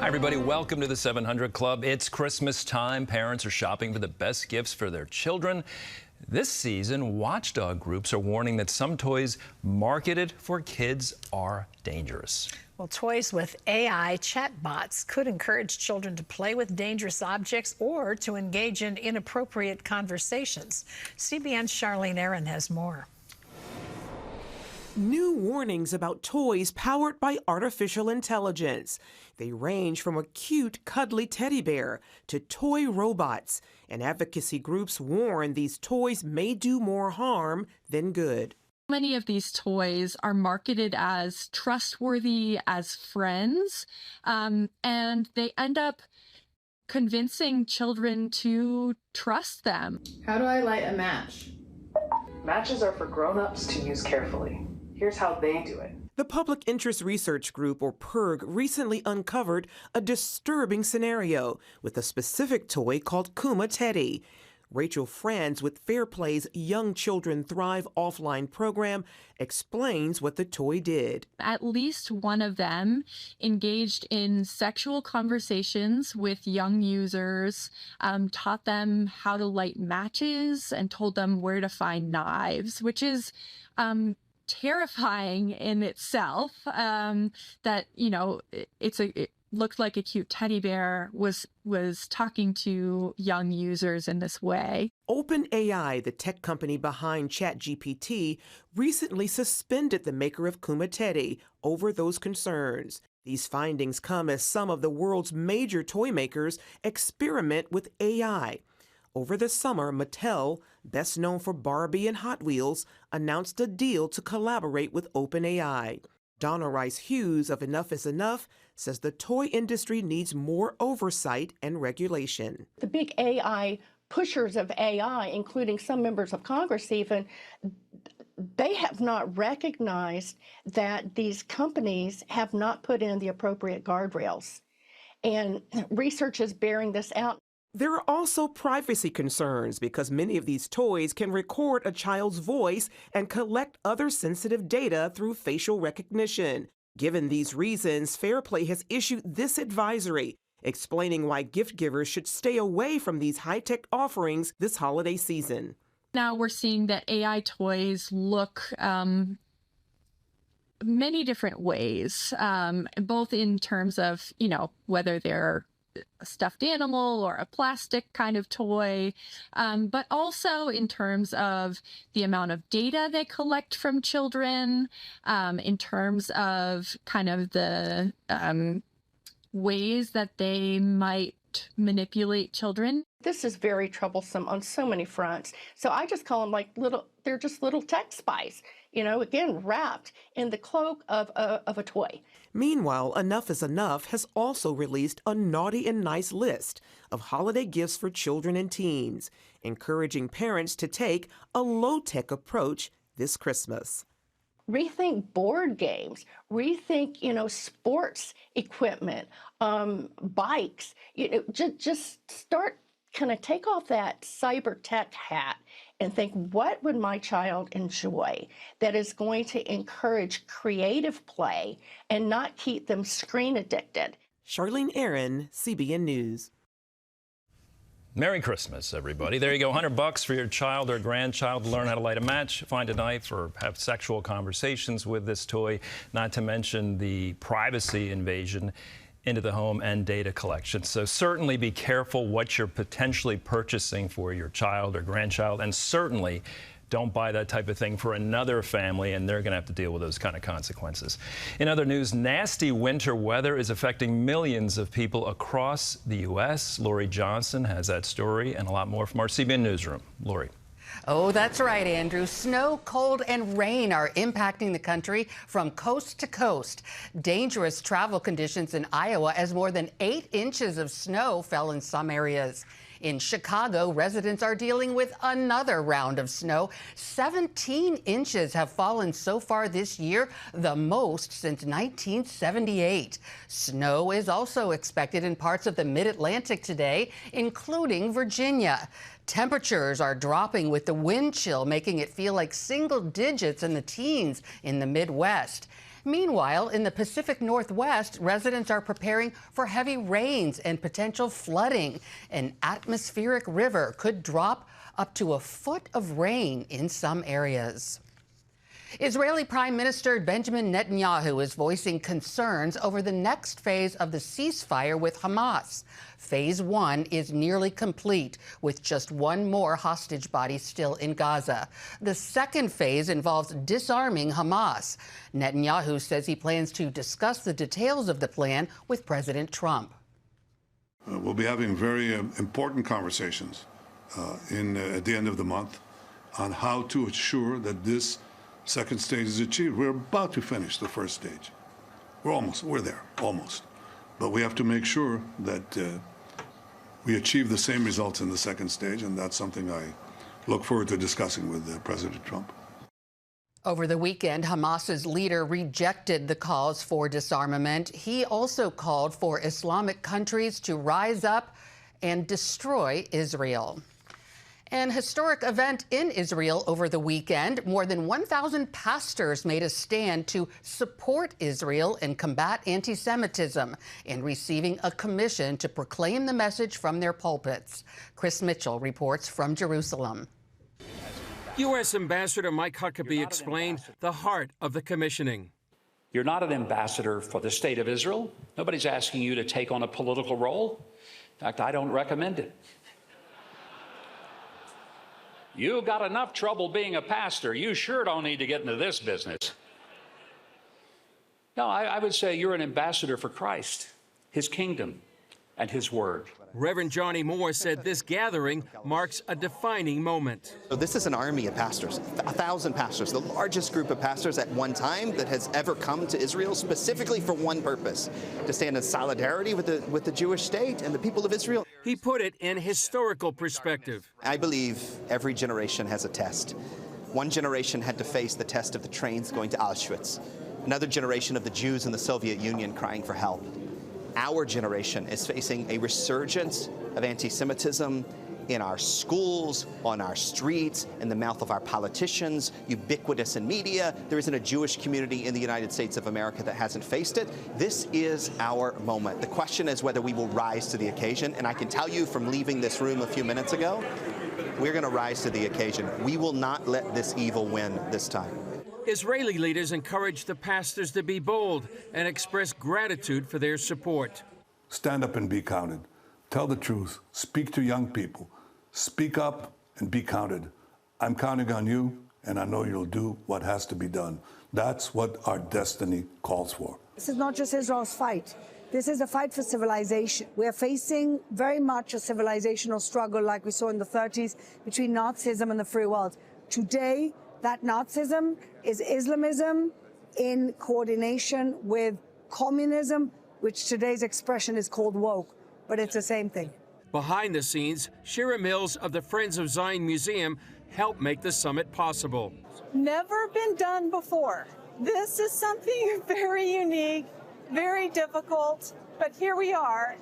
Hi, everybody. Welcome to the 700 Club. It's Christmas time. Parents are shopping for the best gifts for their children. This season, watchdog groups are warning that some toys marketed for kids are dangerous. Well, toys with AI chatbots could encourage children to play with dangerous objects or to engage in inappropriate conversations. CBN's Charlene Aaron has more. New warnings about toys powered by artificial intelligence. They range from a cute, cuddly teddy bear to toy robots. And advocacy groups warn these toys may do more harm than good. Many of these toys are marketed as trustworthy, as friends, and they end up convincing children to trust them. How do I light a match? Matches are for grown-ups to use carefully. Here's how they do it. The Public Interest Research Group, or PIRG, recently uncovered a disturbing scenario with a specific toy called Kuma Teddy. Rachel Franz with Fair Play's Young Children Thrive offline program explains what the toy did. At least one of them engaged in sexual conversations with young users, taught them how to light matches, and told them where to find knives, which is terrifying in itself. That, you know, it looked like a cute teddy bear was talking to young users in this way. OpenAI, the tech company behind ChatGPT, recently suspended the maker of Kuma Teddy over those concerns. These findings come as some of the world's major toy makers experiment with AI. Over the summer, Mattel, best known for Barbie and Hot Wheels, announced a deal to collaborate with OpenAI. Donna Rice Hughes of Enough is Enough says the toy industry needs more oversight and regulation. The big AI pushers of AI, including some members of Congress even, they have not recognized that these companies have not put in the appropriate guardrails. And research is bearing this out. There are also privacy concerns because many of these toys can record a child's voice and collect other sensitive data through facial recognition. Given these reasons, Fair Play has issued this advisory explaining why gift givers should stay away from these high-tech offerings this holiday season. Now we're seeing that AI toys look many different ways, both in terms of, you know, whether they're a stuffed animal or a plastic kind of toy, but also in terms of the amount of data they collect from children, in terms of kind of the ways that they might manipulate children. This is very troublesome on so many fronts. So I just call them they're just little tech spies, you know, again, wrapped in the cloak of a toy. Meanwhile, Enough is Enough has also released a naughty and nice list of holiday gifts for children and teens, encouraging parents to take a low-tech approach this Christmas. Rethink board games, rethink, you know, sports equipment, bikes, you know, just start kind of take off that cyber tech hat and think, what would my child enjoy that is going to encourage creative play and not keep them screen addicted? Charlene Aaron, CBN News. Merry Christmas, everybody. There you go, $100 for your child or grandchild to learn how to light a match, find a knife, or have sexual conversations with this toy, not to mention the privacy invasion into the home and data collection. So certainly be careful what you're potentially purchasing for your child or grandchild, and certainly don't buy that type of thing for another family, and they're going to have to deal with those kind of consequences. In other news, nasty winter weather is affecting millions of people across the U.S. Lori Johnson has that story and a lot more from our CBN Newsroom. Lori. Oh, that's right, Andrew. Snow, cold, and rain are impacting the country from coast to coast. Dangerous travel conditions in Iowa as more than 8 inches of snow fell in some areas. In Chicago, residents are dealing with another round of snow. 17 inches have fallen so far this year, the most since 1978. Snow is also expected in parts of the mid-Atlantic today, including Virginia. Temperatures are dropping with the wind chill, making it feel like single digits in the teens in the Midwest. Meanwhile, in the Pacific Northwest, residents are preparing for heavy rains and potential flooding. An atmospheric river could drop up to a foot of rain in some areas. Israeli Prime Minister Benjamin Netanyahu is voicing concerns over the next phase of the ceasefire with Hamas. Phase 1 is nearly complete, with just one more hostage body still in Gaza. The second phase involves disarming Hamas. Netanyahu says he plans to discuss the details of the plan with President Trump. We'll be having very important conversations at the end of the month on how to ensure that this second stage is achieved. We're about to finish the first stage. We're there, almost. But we have to make sure that we achieve the same results in the second stage, and that's something I look forward to discussing with President Trump. Over the weekend, Hamas's leader rejected the calls for disarmament. He also called for Islamic countries to rise up and destroy Israel. An historic event in Israel over the weekend. More than 1,000 pastors made a stand to support Israel and combat anti-Semitism and receiving a commission to proclaim the message from their pulpits. Chris Mitchell reports from Jerusalem. U.S. Ambassador Mike Huckabee explained the heart of the commissioning. You're not an ambassador for the state of Israel. Nobody's asking you to take on a political role. In fact, I don't recommend it. You got enough trouble being a pastor. You sure don't need to get into this business. No, I would say you're an ambassador for Christ, his kingdom, and his word. Reverend Johnny Moore said this gathering marks a defining moment. So this is an army of pastors, 1,000 pastors, the largest group of pastors at one time that has ever come to Israel specifically for one purpose, to stand in solidarity with the Jewish state and the people of Israel. He put it in historical perspective. I believe every generation has a test. One generation had to face the test of the trains going to Auschwitz. Another generation of the Jews in the Soviet Union crying for help. Our generation is facing a resurgence of anti-Semitism in our schools, on our streets, in the mouth of our politicians, ubiquitous in media. There isn't a Jewish community in the United States of America that hasn't faced it. This is our moment. The question is whether we will rise to the occasion, and I can tell you from leaving this room a few minutes ago, we're going to rise to the occasion. We will not let this evil win this time. Israeli leaders encouraged the pastors to be bold and express gratitude for their support. Stand up and be counted. Tell the truth. Speak to young people. Speak up and be counted. I'm counting on you, and I know you'll do what has to be done. That's what our destiny calls for. This is not just Israel's fight. This is a fight for civilization. We are facing very much a civilizational struggle like we saw in the 30s between Nazism and the free world. Today, that Nazism is Islamism in coordination with communism, which today's expression is called woke, but it's the same thing. Behind the scenes, Shira Mills of the Friends of Zion Museum helped make the summit possible. Never been done before. This is something very unique, very difficult, but here we are.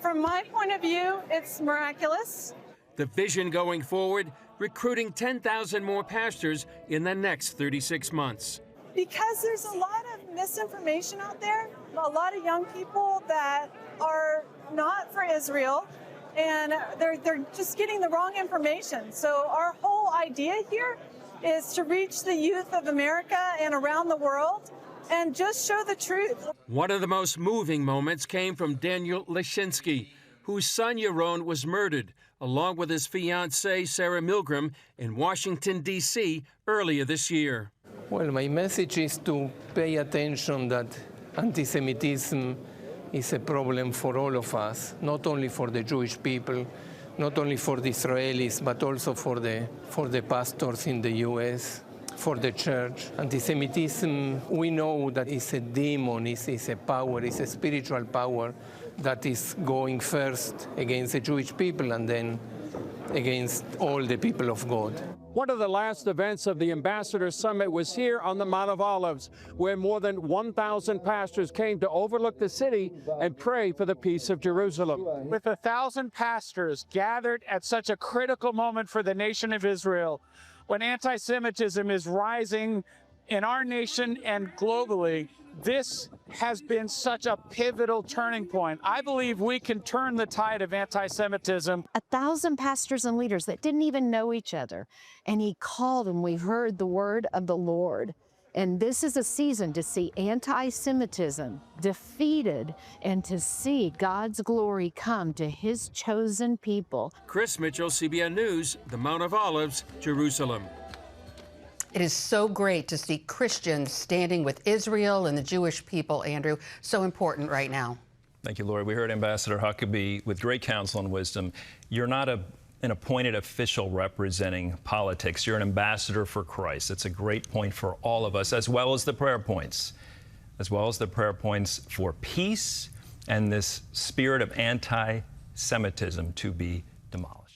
From my point of view, it's miraculous. The vision going forward, recruiting 10,000 more pastors in the next 36 months. Because there's a lot of misinformation out there, a lot of young people that are not for Israel, and they're just getting the wrong information. So our whole idea here is to reach the youth of America and around the world and just show the truth. One of the most moving moments came from Daniel Leshinsky, whose son Yaron was murdered, along with his fiancée Sarah Milgram, in Washington, D.C. earlier this year. Well, my message is to pay attention that anti-Semitism is a problem for all of us, not only for the Jewish people, not only for the Israelis, but also for the pastors in the U.S., for the church. Anti-Semitism, we know that it's a demon, it's a power, it's a spiritual power that is going first against the Jewish people and then against all the people of God. One of the last events of the Ambassador Summit was here on the Mount of Olives, where more than 1,000 pastors came to overlook the city and pray for the peace of Jerusalem. With 1,000 pastors gathered at such a critical moment for the nation of Israel, when anti-Semitism is rising in our nation and globally, this has been such a pivotal turning point. I believe we can turn the tide of anti-Semitism. 1,000 pastors and leaders that didn't even know each other. And he called and we heard the word of the Lord. And this is a season to see anti-Semitism defeated and to see God's glory come to his chosen people. Chris Mitchell, CBN News, the Mount of Olives, Jerusalem. It is so great to see Christians standing with Israel and the Jewish people, Andrew. So important right now. Thank you, Lori. We heard Ambassador Huckabee with great counsel and wisdom. You're not an appointed official representing politics. You're an ambassador for Christ. It's a great point for all of us, as well as the prayer points, for peace and this spirit of anti-Semitism to be demolished.